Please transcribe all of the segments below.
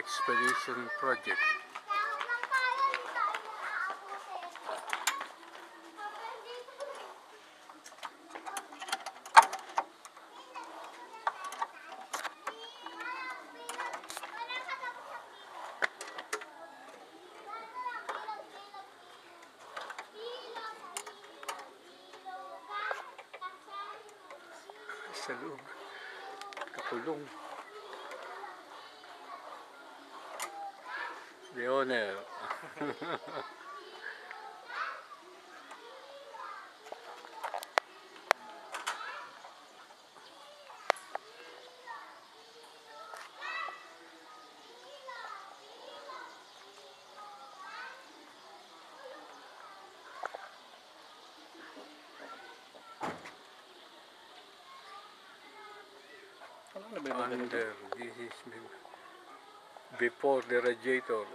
Expedition Project. Sa loob, kakulong. The owner. Under, this is before the radiator.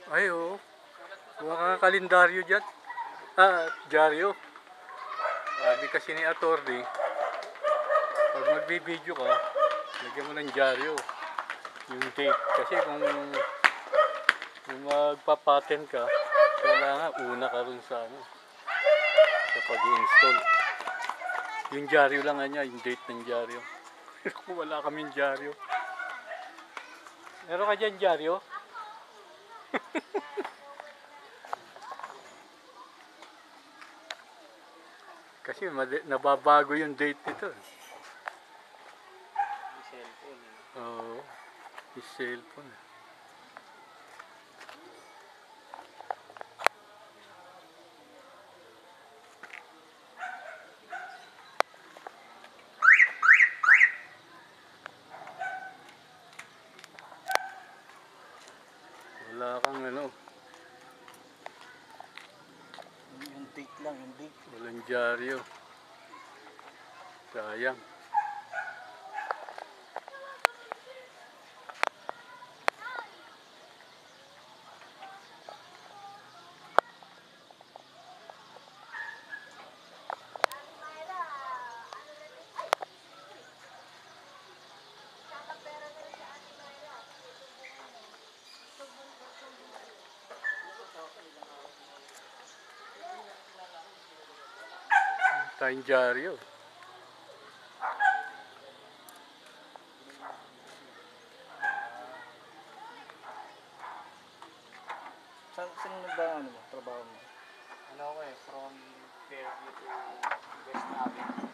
Ay, oo. Huwag ka kalendaryo dyan. Dyaryo. Sabi kasi ni attorney, pag magbibideo ka, lagyan mo ng dyaryo. Yung date. Kasi kung magpapatent ka, kailangan una ka rin sa pag-i-install. Yung dyaryo lang niya, yung date ng dyaryo. Kung wala kaming dyaryo. Meron ka dyan dyaryo? Kasi nababago yung date nito. Yung cellphone. Oo, yung cellphone. Wala kang Yung date lang, yung date. walang dyaryo. Sayang. Tayong dyaryo. Saan trabaho mo? Ano ko from Fairview to West Avenue.